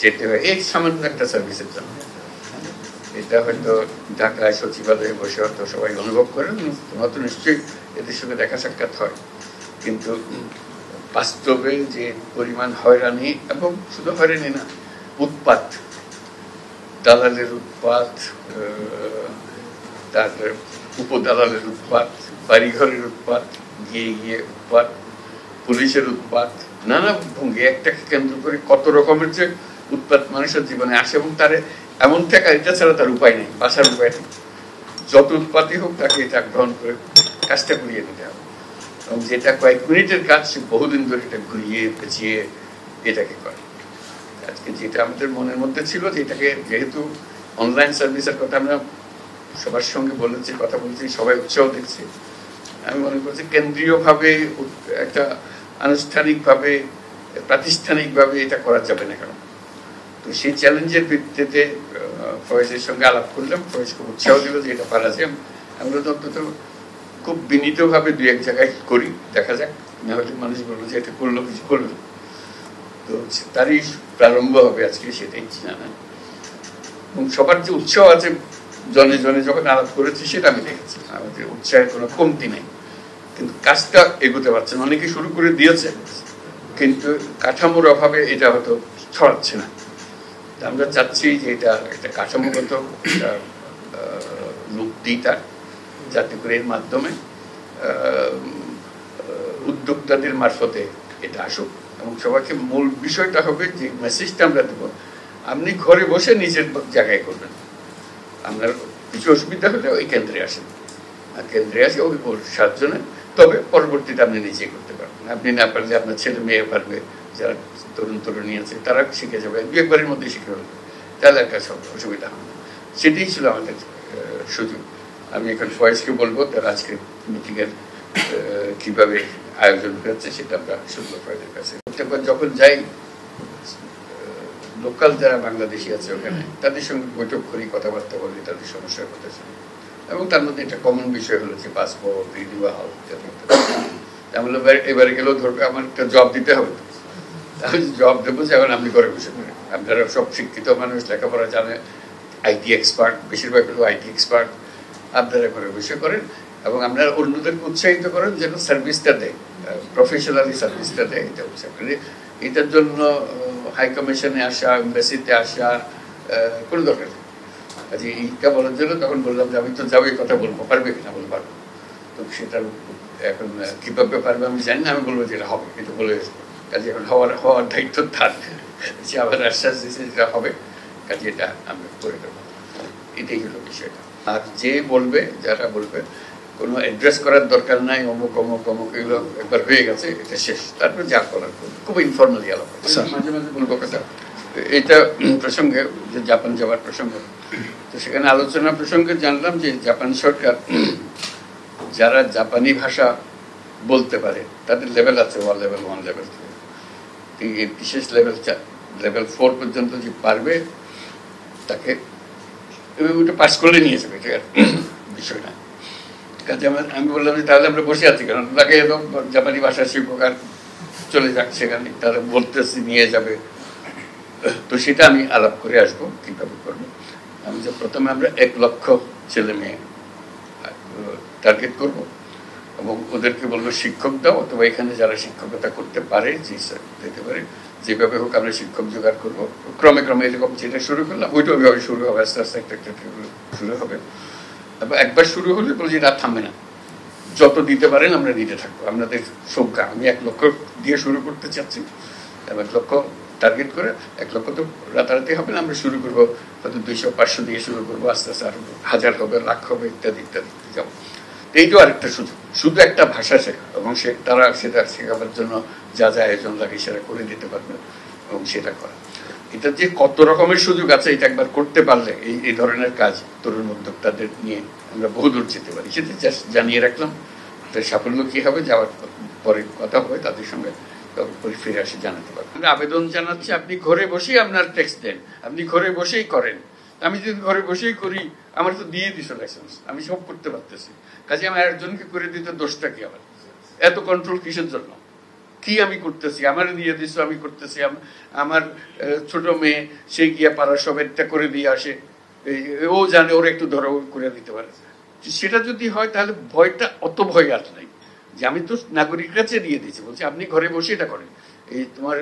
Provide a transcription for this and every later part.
যেতে হয় এই সামান্য একটা সার্ভিসের জন্য। এটা হয়তো ঢাকায় সচিবালয়ে বসে হয়তো সবাই অনুভব করেন, তোমার তো নিশ্চয়ই এদের সঙ্গে দেখা সাক্ষাৎ হয়, কিন্তু বাস্তবে যে পরিমাণ হয়রানি, এবং শুধু হয়রানি না, উৎপাত, দালালের উৎপাত, তারপরে উপদালালের উৎপাত, বাড়িঘরের উৎপাত, গিয়ে গিয়ে উৎপাত, পুলিশের উৎপাত, নানা ভঙ্গি একটাকে কেন্দ্র করে কত রকমের যে উৎপাত মানুষের জীবনে আসে, এবং তার এমন টাকা এটা ছাড়া তার উপায় নেই, বাঁচার উপায় নেই। যত উৎপাতই হোক তাকে এটা গ্রহণ করে কাজটা করিয়ে দিতে হবে, এবং যেটা কয়েক মিনিটের কাজ সে বহুদিন ধরে এটা ঘুরিয়ে পেঁচিয়ে এটাকে করে। আজকে যেটা আমাদের মনের মধ্যে ছিল যে এটাকে, যেহেতু অনলাইন সার্ভিসের কথা আমরা সবার সঙ্গে বলেছি, কথা বলছি, সবাই উৎসাহ দিচ্ছে, আমি মনে করছি কেন্দ্রীয়ভাবে একটা আনুষ্ঠানিকভাবে প্রাতিষ্ঠানিকভাবে এটা করা যাবে না কেন। তো সেই চ্যালেঞ্জের ভিত্তিতে ফয়েজের সঙ্গে আলাপ করলাম, ফয়েজ খুব উৎসাহ দিল যে এটা পারা যায়। আমরা অন্তত খুব বিনীতভাবে দুই এক জায়গায় করি, দেখা যাক, না হলে মানুষ বললো যে এটা করলো কিছু করলো। তো তারই প্রারম্ভ হবে আজকে, সেটাই জানা। এবং সবার যে উৎসাহ আছে জনে জনে যখন আলাপ করেছি সেটা আমি দেখেছি, আমাদের উৎসাহের কোনো কমতি নেই, কিন্তু কাজটা এগোতে পারছে না। অনেকে শুরু করে দিয়েছে, কিন্তু কাঠামোর অভাবে এটা হয়তো ছড়াচ্ছে না। আমরা চাচ্ছি যে এটা একটা কাঠামোগত লোক দিই তার, যাতে করে এর মাধ্যমে উদ্যোক্তাদের মারফতে এটা আসুক, এবং সবাইকে মূল বিষয়টা হবে যে মেসেজটা আমরা দেবো, আপনি ঘরে বসে নিজের জায়গায় করবেন, আপনার কিছু অসুবিধা হলে ওই কেন্দ্রে আসেন, আর কেন্দ্রে আসে ওই 7 জনে, তবে পরবর্তীতে আপনি নিজে করতে পারবেন। আপনি না পারলে আপনার ছেলে মেয়ে পারবে, যারা তরুণ তরুণী আছে তারা শিখে যাবে, 2-1 মধ্যে শিখে হবে, তাহলে একটা সব অসুবিধা হবে না। সেটাই ছিল আমাদের সুযোগ। আমি এখন ফয়েজকে বলবো তার আজকে মিটিংয়ের কিভাবে আয়োজন হয়েছে সেটা আমরা শুনবো ফয়েজের কাছে। যখন যাই লোকাল যারা বাংলাদেশি আছে ওখানে, তাদের সঙ্গে বৈঠক করি, কথাবার্তা বলি, তাদের সমস্যার কথা শুনি, এবং তার মধ্যে একটা কমন বিষয় হলো যে পাসপোর্ট রিনিউয়াল হল। তাহলে এবারে গেলেও ধরবে আমার একটা জব দিতে হবে, তাহলে জব দেবো যে এখন আপনি ঘরে বসে করেন। আপনারা সব শিক্ষিত মানুষ, লেখাপড়া জানে, আইটি এক্সপার্ট, বেশিরভাগ হলো আইটি এক্সপার্ট, আপনারা ঘরে বসে করেন, এবং আপনারা অন্যদেরকে উৎসাহিত করেন যেন সার্ভিসটা দেয়, প্রফেশনালি সার্ভিসটা দেয়, এটা উৎসাহ করে। এটার জন্য হাই কমিশনে আসা, এমবাসিতে আসা কোনো দরকার নেই। আচ্ছা, এইটা বলার জন্য তখন বললাম যে আমি তো যাবো, এই কথা বলবো, পারবে কিনা, বলবো পারবো। তো সেটা এখন কিভাবে পারবে আমি জানি না, আমি বলবো যে এটা হবে, এটা বলে কাজে এখন হওয়ার দায়িত্ব তার, সে আবার আশ্বাস দিয়েছে যেটা হবে, কাজে এটা আমরা করে দেবো। এটাই হলো বিষয়টা। আর যে বলবে, যারা বলবে কোনো অ্যাড্রেস করার দরকার নাই, অমুক অমুক অমুক, এগুলো একবার হয়ে গেছে, এটা শেষ, তারপরে যা করার করবে, খুব ইনফর্মালি আলাপ। মাঝে মাঝে বলবো কথা, এটা প্রসঙ্গে যে জাপান যাওয়ার প্রসঙ্গ, তো সেখানে আলোচনা প্রসঙ্গে জানলাম যে জাপান সরকার যারা জাপানি ভাষা বলতে পারে তাদের লেভেল আছে, লেভেল 1, লেভেল 2, বিশেষ লেভেল 4 পর্যন্ত যে পারবে তাকে ওটা পাস করলে নিয়ে যাবে, এটা বিষয় না। কাজে আমি বললাম যে তাহলে আমরা বসে আছি, কারণ তাকে একদম জাপানি ভাষা শিক্ষক আর চলে যাক সেখানে, তারা বলতেছি নিয়ে যাবে। তো সেটা আমি আলাপ করে আসবো কিভাবে করবো। আমি যে প্রথমে আমরা 1 লক্ষ ছেলে মেয়ে টার্গেট করব, এবং ওদেরকে বলবো শিক্ষক দাও, অথবা এখানে যারা শিক্ষকতা করতে পারে, যে দিতে পারে, যেভাবে হোক আমরা শিক্ষক জোগাড় করবো। ক্রমে ক্রমে এরকম যেটা শুরু করলাম ওইটা ওইভাবে শুরু হবে, আস্তে আস্তে একটা শুরু হবে। এবং একবার শুরু হলে বলছি না, থামবে না, যত দিতে পারেন আমরা দিতে থাকবো। আপনাদের সংখ্যা, আমি 1 লক্ষ দিয়ে শুরু করতে চাচ্ছি, 1 লক্ষ টার্গেট করে, 1 লক্ষ তো রাতারাতি হবে না, আমরা শুরু করবো হয়তো 200-500 দিয়ে শুরু করবো, আস্তে আস্তে আরো 1000 হবে, লাখ হবে, ইত্যাদি ইত্যাদি যাবো। এইটাও আরেকটা সুযোগ, শুধু একটা ভাষা শেখা, এবং তারা সেটা শেখাবার জন্য যা যা আয়োজন লাগে সেটা করে দিতে পারবে, এবং সেটা করা। এটা যে কত রকমের সুযোগ আছে, এটা একবার করতে পারলে এই ধরনের কাজ তরুণ উদ্যোক্তাদের নিয়ে আমরা বহুদূর যেতে পারি, সেটা জানিয়ে রাখলাম। সাফল্য কি হবে যাওয়ার পরে কথা হবে তাদের সঙ্গে, ফিরে আসে জানাতে পারবেন। আমরা আবেদন জানাচ্ছি, আপনি ঘরে বসেই আপনার ট্যাক্স দেন, আপনি ঘরে বসেই করেন। আমি যদি ঘরে বসেই করি, আমার তো দিয়ে দিছো লাইসেন্স, আমি সব করতে পারতেছি, কাজে আমি একজনকে করে দিতে দোষটা কি? আবার এত কন্ট্রোল কিসের জন্য? কি আমি করতেছি, আমার দিয়ে দিছো, আমি করতেছি, আমার ছোট মেয়ে সে গিয়া পাড়ার সব একটা করে দিয়ে আসে, ও জানে ওর একটু ধরো করে দিতে পারে। সেটা যদি হয় তাহলে ভয়টা অত ভয় আর নাই, যে আমি তো নাগরিকের কাছে দিয়ে দিয়েছি, বলছি আপনি ঘরে বসে এটা করেন, এই তোমার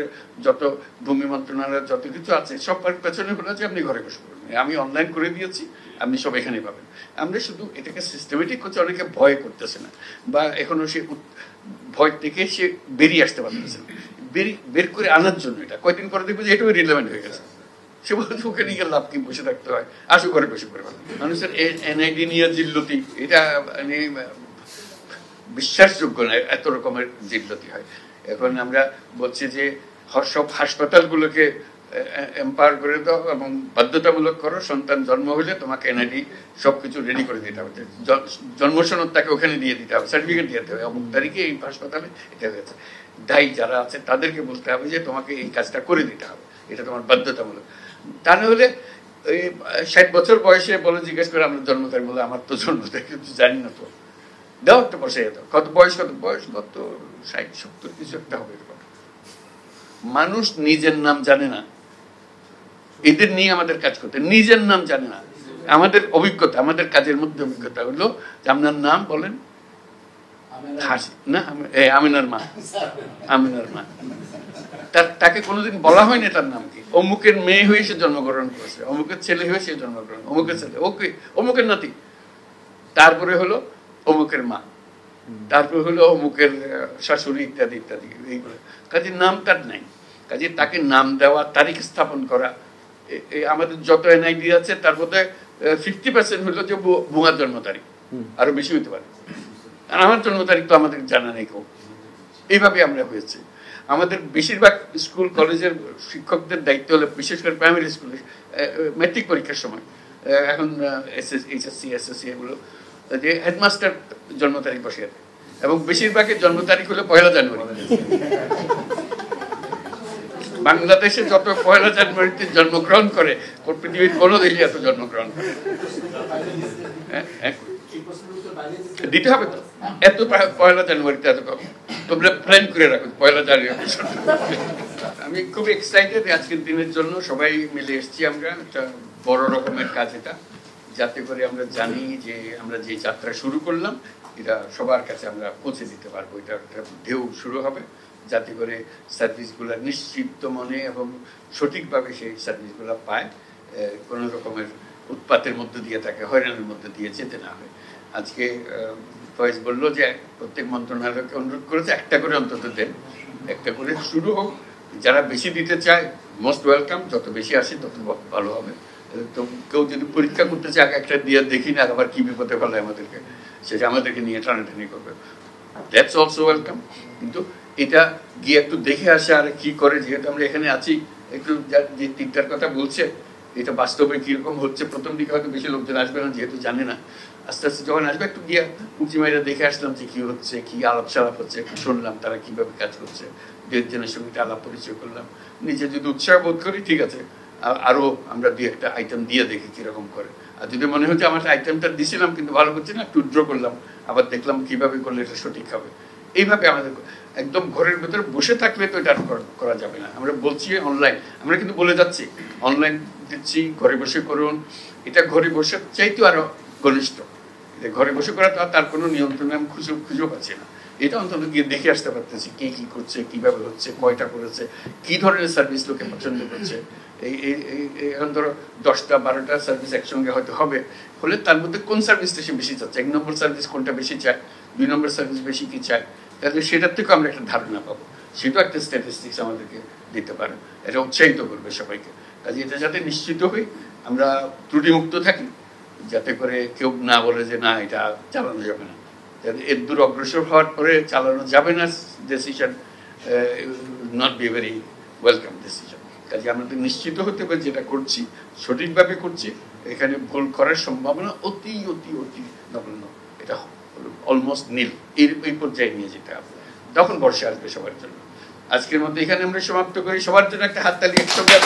যত ভূমি মন্ত্রণালয়ের যত কিছু আছে সব পেছনে হলো যে আপনি ঘরে বসে করবেন, আমি অনলাইন করে দিয়েছি, আপনি সব এখানে পাবেন। আমরা শুধু এটাকে সিস্টেমেটিক করছি, অনেকে ভয় করতেছে না, বা এখনো সে ভয় থেকে সে বেরিয়ে আসতে পারতেছে না, বের করে আনার জন্য এটা কয়েকদিন পরে দেখবে যে এটাও রিলেভেন্ট হয়ে গেছে। সে বলছে ওখানে গিয়ে লাভ কি, বসে থাকতে হয়, আসো ঘরে বসে করে ভালো। মানুষের এনআইডি নিয়ে জিল্লতি, এটা মানে বিশ্বাসযোগ্য না, এত রকমের জিল্লতি হয়। এখন আমরা বলছি যে সব হাসপাতালগুলোকে এম্পাওয়ার করে দাও এবং বাধ্যতামূলক করো, সন্তান জন্ম হলে তোমাকে এনআইডি সবকিছু রেডি করে দিতে হবে, জন্ম সনদ তাকে ওখানে দিয়ে দিতে হবে, সার্টিফিকেট দিতে হবে, অমুক তারিখে এই হাসপাতালে এটা হয়েছে। দায়ী যারা আছে তাদেরকে বলতে হবে যে তোমাকে এই কাজটা করে দিতে হবে, এটা তোমার বাধ্যতামূলক। তা না হলে ওই 60 বছর বয়সে বলে জিজ্ঞেস করে আমরা জন্ম তারিখ, বলে আমার তো জন্ম তারিখ কিছু জানি না, তো দাও একটা বসে যেত, কত বয়স, কত 60 70 কিছু একটা হবে। মানুষ নিজের নাম জানে না, এদের নিয়ে আমাদের কাজ করতে, নিজের নাম জানে না। আমাদের অভিজ্ঞতা, আমাদের কাজের মধ্যে অভিজ্ঞতা হলো যে আপনার নাম বলেন, না আমিনার মা, আমিনার মা, তাকে কোনোদিন বলা হয়নি তার নাম কি, অমুকের মেয়ে হয়ে সে জন্মগ্রহণ করেছে, অমুকের ছেলে হয়ে সে জন্মগ্রহণ, অমুকের ছেলে, ওকে অমুকের নাতি, তারপরে হলো অমুকের মা, তারপরে হলো অমুকের শাশুড়ি, ইত্যাদি ইত্যাদি, এইগুলো। কাজে নাম তার নাই, কাজে তাকে নাম দেওয়া, তারিখ স্থাপন করা। আমাদের যত এনআইডি আছে তার মধ্যে 50% হলো যে ভুয়া জন্ম তারিখ, আরো বেশি হতে পারে। আর আমার জন্ম তারিখ তো আমাদের জানা নেই কেউ। এইভাবে আমরা হয়েছে। আমাদের বেশিরভাগ স্কুল কলেজের শিক্ষকদের দায়িত্ব হলো, বিশেষ করে প্রাইমারি স্কুলে ম্যাট্রিক পরীক্ষার সময়, এখন এইচএসসি এসএসসি এগুলো, যে হেডমাস্টার জন্ম তারিখ বসে, এবং বেশিরভাগের জন্ম তারিখ হলো 1 জানুয়ারি। বাংলাদেশে যত 1 জানুয়ারিতে জন্মগ্রহণ করে পৃথিবীর কোনো দেশে এত জন্মগ্রহণ করে দিতে হবে তো, এত 1 জানুয়ারিতে এত কম, তোমরা প্ল্যান করে রাখো 1 জানুয়ারি। আমি খুব এক্সাইটেড আজকের দিনের জন্য, সবাই মিলে এসেছি আমরা, একটা বড় রকমের কাজ এটা, যাতে করে আমরা জানি যে আমরা যে যাত্রা শুরু করলাম এটা সবার কাছে আমরা পৌঁছে দিতে পারবো। এটা একটা ঢেউ শুরু হবে, যাতে করে সার্ভিসগুলো নিশ্চিত মনে এবং সঠিকভাবে সেই সার্ভিসগুলো পায়, কোনো রকমের উৎপাতের মধ্যে দিয়ে তাকে হয়রানির মধ্যে দিয়ে যেতে না হয়। আজকে ফয়েজ বললো যে প্রত্যেক মন্ত্রণালয়কে অনুরোধ করেছে একটা করে অন্তত দেন, একটা করে শুরু হোক, যারা বেশি দিতে চায় মোস্ট ওয়েলকাম, যত বেশি আসে তত ভালো হবে। তো কেউ যদি পরীক্ষা করতে চায় একটা দিয়ে দেখি না আবার কি বিপদে ফেলে আমাদেরকে, সেটা আমাদেরকে নিয়ে টানাটানি করবে, দ্যাটস অলসো ওয়েলকাম। কিন্তু এটা গিয়ে একটু দেখে আসে আর কি করে, যেহেতু আমরা এখানে আছি, একটু যে 3টার কথা বলছে এটা বাস্তবে কিরকম হচ্ছে, প্রথম দিকে হয়তো বেশি লোকজন আসবে না যেহেতু জানে না, আস্তে আস্তে যখন আসবে একটু গিয়ে উঁচি মাইরা দেখে আসলাম যে কি হচ্ছে, কি আলাপ সালাপ হচ্ছে, একটু শুনলাম তারা কিভাবে কাজ করছে, 2-1 সঙ্গে আলাপ পরিচয় করলাম, নিজে যদি উৎসাহ বোধ করি ঠিক আছে, আরো আমরা 2-1টা আইটেম দিয়ে দেখি কিরকম করে। আর যদি মনে হচ্ছে আমার আইটেমটা দিছিলাম কিন্তু ভালো করছে না, একটু ড্র করলাম, আবার দেখলাম কিভাবে করলে এটা সঠিক হবে। এইভাবে আমাদের একদম ঘরের ভেতরে বসে থাকলে তো এটা করা যাবে না। আমরা বলছি অনলাইন, আমরা কিন্তু বলে যাচ্ছি অনলাইন দিচ্ছি, ঘরে বসে করুন, এটা ঘরে বসে চাইতেও আরো ঘনিষ্ঠ, ঘরে বসে করা তার কোনো নিয়ন্ত্রণে আমি খুঁজেও পাচ্ছি না। এটা অন্তত গিয়ে দেখে আসতে পারতেছি কে কি করছে, কিভাবে হচ্ছে, কয়টা করেছে, কি ধরনের সার্ভিস লোকে পছন্দ করছে। এখন ধরো 10টা-12টা সার্ভিস একসঙ্গে হয়তো হবে, হলে তার মধ্যে কোন সার্ভিসটা সে বেশি চাচ্ছে, 1 নম্বর সার্ভিস কোনটা বেশি চায়, 2 নম্বর সার্ভিস বেশি কি চায়, তাহলে সেটার থেকেও আমরা একটা ধারণা পাবো, সেটাও একটা স্ট্যাটিস্টিক্স আমাদেরকে দিতে পারে, এটা উৎসাহিত করবে সবাইকে। কাজে এটা যাতে নিশ্চিত হই আমরা ত্রুটিমুক্ত থাকি, যাতে করে কেউ না বলে যে না এটা চালানো যাবে না, যাতে এর দূর অগ্রসর হওয়ার পরে চালানো যাবে না decision not be very welcome decision. কাজে আমাদের নিশ্চিত হতে হবে যেটা করছি সঠিকভাবে করছি, এখানে ভুল করার সম্ভাবনা অতি অতি অতি নগণ্য, এটা অলমোস্ট নীল, এই পর্যায়ে নিয়ে যেতে হবে, তখন বর্ষা আসবে সবার জন্য। আজকের মধ্যে এখানে আমরা সমাপ্ত করি, সবার জন্য একটা হাততালি একসঙ্গে।